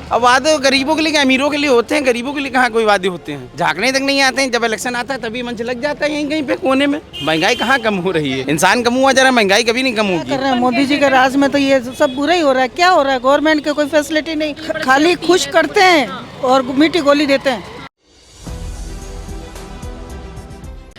अब वादे गरीबों के लिए क्या, अमीरों के लिए होते हैं, गरीबों के लिए कहाँ कोई वादे होते हैं। झांकने तक नहीं आते हैं, जब इलेक्शन आता है तभी मंच लग जाता है यहीं कहीं पे कोने में। महंगाई कहाँ कम हो रही है, इंसान कम हुआ जा रहा है, महंगाई कभी नहीं कम होगी। कर रहे हैं मोदी जी के राज में तो ये सब बुरा ही हो रहा है। क्या हो रहा है, गवर्नमेंट के कोई फैसिलिटी नहीं, खाली खुश करते हैं और मीठी गोली देते हैं।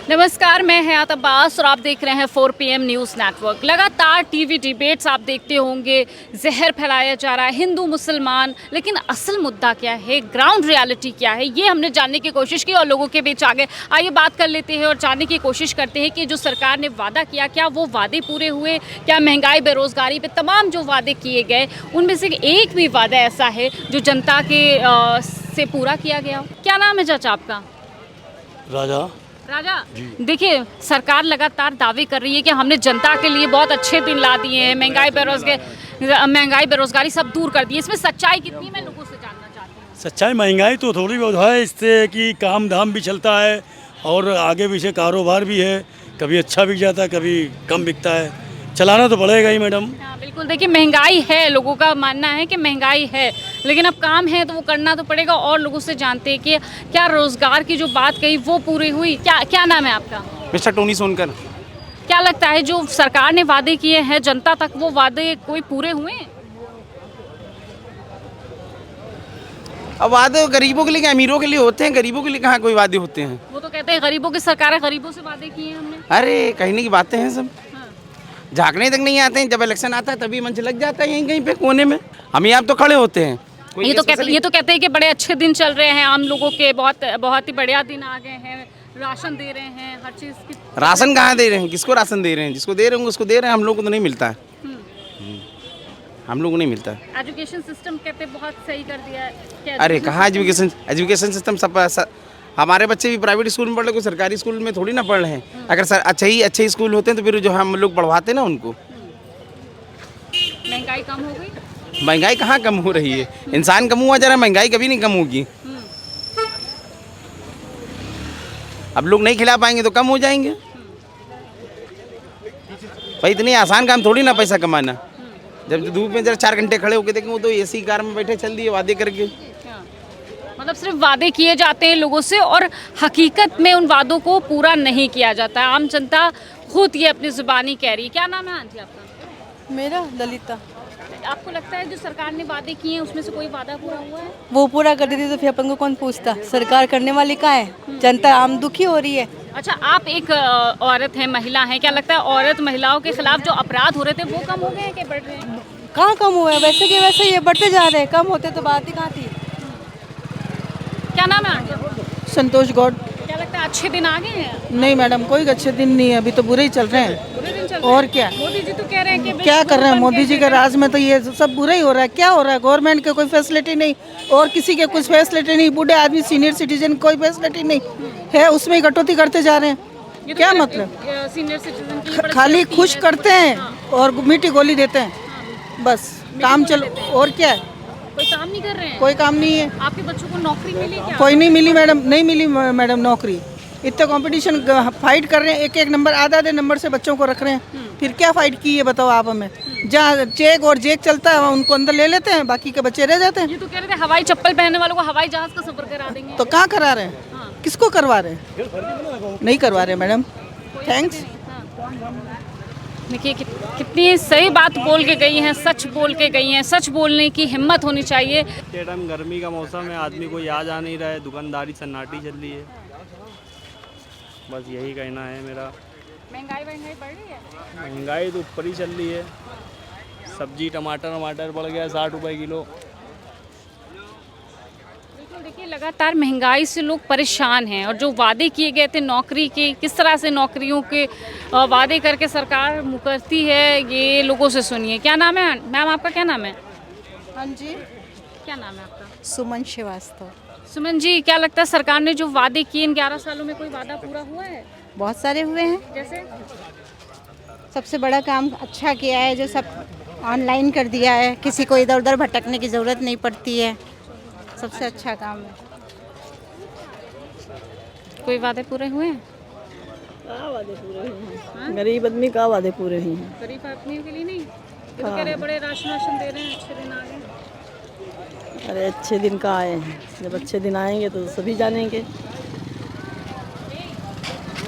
नमस्कार, मैं हयात अब्बास और आप देख रहे हैं 4 PM न्यूज़ नेटवर्क। लगातार टीवी डिबेट्स आप देखते होंगे, जहर फैलाया जा रहा है हिंदू मुसलमान, लेकिन असल मुद्दा क्या है, ग्राउंड रियलिटी क्या है, ये हमने जानने की कोशिश की और लोगों के बीच आ गए। आइए बात कर लेते हैं और जानने की कोशिश करते हैं कि जो सरकार ने वादा किया, क्या वो वादे पूरे हुए, क्या महंगाई बेरोजगारी पे तमाम जो वादे किए गए उनमें से एक भी वादा ऐसा है जो जनता के से पूरा किया गया हो। क्या नाम है चाचा आपका? राजा, देखिए सरकार लगातार दावे कर रही है कि हमने जनता के लिए बहुत अच्छे दिन ला दिए हैं, महंगाई बेरोजगारी सब दूर कर दी है। इसमें सच्चाई कितनी, मैं लोगों से जानना चाहती हूँ। सच्चाई महंगाई तो थोड़ी बहुत है, इससे कि काम धाम भी चलता है और आगे पीछे कारोबार भी है, कभी अच्छा बिक जाता है कभी कम बिकता है, चलाना तो पड़ेगा ही मैडम। हाँ बिल्कुल, देखिए महंगाई है, लोगों का मानना है कि महंगाई है, लेकिन अब काम है तो वो करना तो पड़ेगा। और लोगों से जानते हैं कि क्या रोजगार की जो बात कही वो पूरी हुई। क्या नाम है आपका? Mister Tony Sonkar. क्या लगता है जो सरकार ने वादे किए हैं जनता तक, वो वादे कोई पूरे हुए हैं? अब वादे गरीबों के लिए क्या, अमीरों के लिए होते हैं, गरीबों के लिए कहाँ कोई वादे होते हैं। वो तो कहते हैं गरीबों की सरकार है, गरीबों से वादे किए हैं हमने। अरे कहने की बातें हैं सब, हाँ। झांकने तक नहीं आते हैं, जब इलेक्शन आता है तभी मंच लग जाता है यहीं कहीं पे कोने में। हम यहाँ तो खड़े होते हैं। ये तो कहते हैं कि बड़े अच्छे दिन चल रहे हैं आम लोगों के, बहुत ही बढ़िया दिन आ गए हैं, राशन दे रहे हैं, हर चीज़ की। राशन कहाँ दे रहे हैं, किसको राशन दे रहे हैं? जिसको दे रहे हैं उसको दे रहे हैं, हम लोग को तो नहीं मिलता है। हम लोग को नहीं मिलता है। एजुकेशन सिस्टम कहते हैं बहुत सही कर दिया है। अरे कहाँ एजुकेशन सिस्टम सब हमारे बच्चे भी प्राइवेट स्कूल में पढ़ रहे, कोई सरकारी स्कूल में थोड़ी ना पढ़ रहे हैं। अगर सर अच्छे स्कूल होते हैं तो फिर जो हम लोग पढ़वाते ना उनको। महंगाई कम हो गई? महंगाई कहाँ कम हो रही है, इंसान कम हुआ जा रहा है, महंगाई कभी नहीं कम होगी। अब लोग नहीं खिला पाएंगे तो कम हो जाएंगे। भाई इतनी आसान काम थोड़ी ना पैसा कमाना। जब धूप में जरा 4 घंटे खड़े होके देखें, वो तो एसी कार में बैठे चल दिए वादे करके। मतलब सिर्फ वादे किए जाते हैं लोगों से और हकीकत में उन वादों को पूरा नहीं किया जाता है। आम जनता खुद ये अपनी जुबानी कह रही है। क्या नाम है आंटी आपका? मेरा ललिता। आपको लगता है जो सरकार ने वादे किए हैं उसमें से कोई वादा पूरा हुआ है? वो पूरा कर देती तो फिर अपन को कौन पूछता, सरकार करने वाली कहाँ है, जनता आम दुखी हो रही है। अच्छा, आप एक औरत हैं, महिला हैं, क्या लगता है औरत महिलाओं के खिलाफ जो अपराध हो रहे थे वो कम हो गए हैं कि बढ़ रहे हैं? कहाँ कम हुआ है, वैसे के वैसे ये बढ़ते जा रहे हैं, कम होते तो बात ही कहाँ थी। क्या नाम है आंटी? संतोष गौड़। क्या लगता है अच्छे दिन आ गए हैं? नहीं मैडम, कोई अच्छे दिन नहीं है, अभी तो बुरे ही चल रहे हैं। बुरे दिन चल और क्या, मोदी जी तो कह रहे हैं कि क्या कर रहे हैं मोदी जी के राज में तो ये सब बुरा ही हो रहा है। क्या हो रहा है, गवर्नमेंट के कोई फैसिलिटी नहीं और किसी के कुछ फैसिलिटी नहीं, बूढ़े आदमी सीनियर सिटीजन कोई फैसिलिटी नहीं है, उसमें ही कटौती करते जा रहे हैं। क्या मतलब, सीनियर सिटीजन की खाली खुश करते हैं और मीठी गोली देते हैं, बस काम चलो। और क्या है, कोई काम नहीं कर रहे हैं? कोई काम नहीं है। आपके बच्चों को नौकरी मिली क्या? कोई नहीं मिली मैडम, नहीं मिली मैडम नौकरी। इतने कंपटीशन फाइट कर रहे हैं, एक नंबर आधे नंबर से बच्चों को रख रहे हैं, फिर क्या फाइट की है बताओ आप हमें। जहाँ चेक और जेक चलता है उनको अंदर ले लेते हैं, बाकी के बच्चे रह जाते हैं। ये तो कह रहे थे हवाई चप्पल पहनने वालों को हवाई जहाज का सफर करा देंगे। तो कहाँ करा रहे हैं, किसको करवा रहे हैं? नहीं करवा रहे मैडम। थैंक्स। देखिए कितनी सही बात बोल के गई हैं, सच बोल के गई हैं। सच बोलने की हिम्मत होनी चाहिए। ये टाइम गर्मी का मौसम है, आदमी को याद आ नहीं रहा है, दुकानदारी सन्नाटी चल रही है, बस यही कहना है मेरा। महंगाई बढ़ रही है? महंगाई तो ऊपर ही चल रही है, सब्जी टमाटर बढ़ गया 60 रुपये किलो। बिल्कुल, देखिए लगातार महंगाई से लोग परेशान हैं और जो वादे किए गए थे नौकरी के, किस तरह से नौकरियों के वादे करके सरकार मुकरती है, ये लोगों से सुनिए। क्या नाम है मैम आपका? क्या नाम है? हाँ जी, क्या नाम है आपका? सुमन श्रीवास्तव। सुमन जी, क्या लगता है सरकार ने जो वादे किए इन 11 सालों में कोई वादा पूरा हुआ है? बहुत सारे हुए हैं। जैसे सबसे बड़ा काम अच्छा किया है, जो सब ऑनलाइन कर दिया है, किसी को इधर उधर भटकने की ज़रूरत नहीं पड़ती है, सबसे अच्छा काम है। कोई वादे पूरे हुए हैं? वादे पूरे हुए हैं, गरीब आदमी का वादे पूरे हुए हैं। गरीब आदमियों के लिए नहीं, ये तो कह रहे बड़े राशन दे रहे हैं, अच्छे दिन आ गए। अरे अच्छे दिन का आए हैं, जब अच्छे दिन आएंगे तो सभी जानेंगे।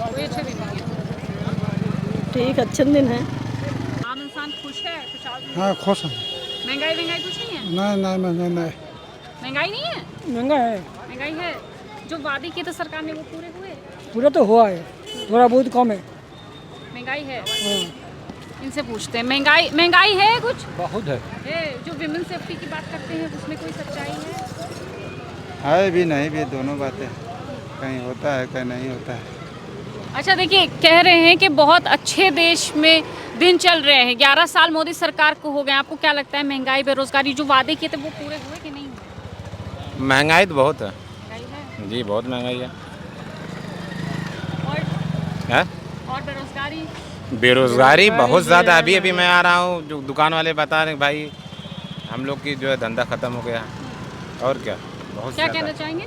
कोई अच्छे दिन नहीं है। ठीक, अच्छे दिन है। आम इंसान खुश है, खुशहाल है? हाँ खुश हैं। महंगाई कुछ नहीं है? नहीं महंगाई महंगाई नहीं है? महंगा है। महंगाई है। जो वादे किए थे सरकार ने वो पूरे हुए? पूरा तो हुआ है, थोड़ा बहुत कम है। महंगाई है। इनसे पूछते हैं, महंगाई है कुछ? बहुत है। जो विमेन सेफ्टी की बात करते हैं उसमें कोई सच्चाई है? है भी नहीं भी, दोनों बातें, कहीं होता है कहीं नहीं होता है। अच्छा देखिए, कह रहे हैं कि बहुत अच्छे देश में दिन चल रहे हैं, 11 साल मोदी सरकार को हो गए। आपको क्या लगता है महंगाई बेरोजगारी जो वादे किए थे वो पूरे हुए कि नहीं हुए? महंगाई तो बहुत है महंगाई है जी, बहुत महंगाई है। और बेरोजगारी? बेरोजगारी बहुत ज़्यादा। अभी मैं आ रहा हूँ, जो दुकान वाले बता रहे हैं भाई हम लोग की जो है धंधा ख़त्म हो गया। और क्या, बहुत क्या ज़्यादा। कहना चाहेंगे?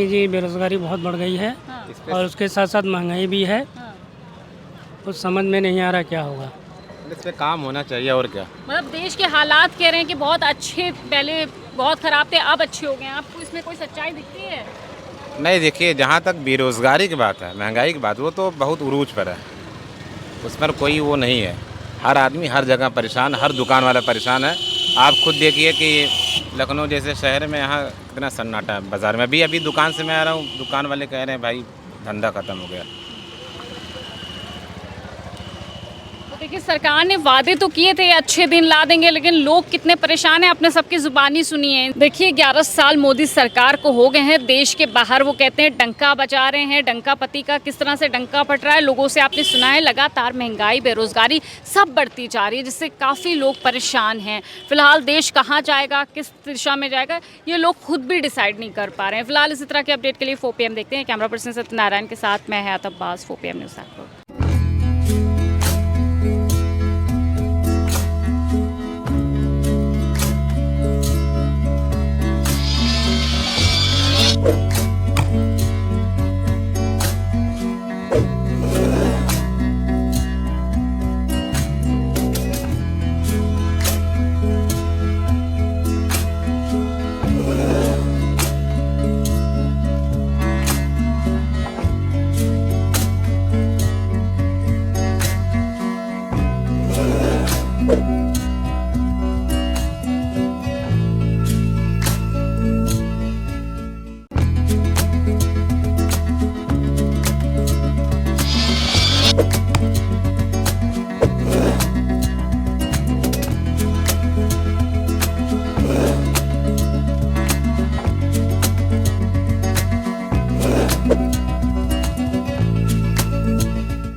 जी बेरोजगारी बहुत बढ़ गई है। हाँ। और उसके साथ साथ महंगाई भी है। हाँ। कुछ समझ में नहीं आ रहा क्या होगा। इस पे काम होना चाहिए। और क्या, मतलब देश के हालात कह रहे हैं कि बहुत अच्छे, पहले बहुत खराब थे अब अच्छे हो गए हैं। आपको इसमें कोई सच्चाई दिखती है? नहीं देखिए, जहाँ तक बेरोजगारी की बात है, महंगाई की बात, वो तो बहुत उरूज पर है, उस पर कोई वो नहीं है। हर आदमी हर जगह परेशान, हर दुकान वाला परेशान है। आप खुद देखिए कि लखनऊ जैसे शहर में यहाँ कितना सन्नाटा है बाज़ार में। अभी दुकान से मैं आ रहा हूँ, दुकान वाले कह रहे हैं भाई धंधा ख़त्म हो गया। तो देखिए, सरकार ने वादे तो किए थे अच्छे दिन ला देंगे, लेकिन लोग कितने परेशान हैं आपने सबकी जुबानी सुनी है। देखिए 11 साल मोदी सरकार को हो गए हैं, देश के बाहर वो कहते हैं डंका बजा रहे हैं। डंका पति का किस तरह से डंका पट रहा है, लोगों से आपने सुना है। लगातार महंगाई बेरोजगारी सब बढ़ती जा रही है, जिससे काफ़ी लोग परेशान हैं। फिलहाल देश कहाँ जाएगा, किस दिशा में जाएगा, ये लोग खुद भी डिसाइड नहीं कर पा रहे हैं। फिलहाल इसी तरह के अपडेट के लिए 4 PM देखते हैं। कैमरा पर्सन सत्यनारायण के साथ मैं हयात अब्बास, 4 PM न्यूज़ नेटवर्क।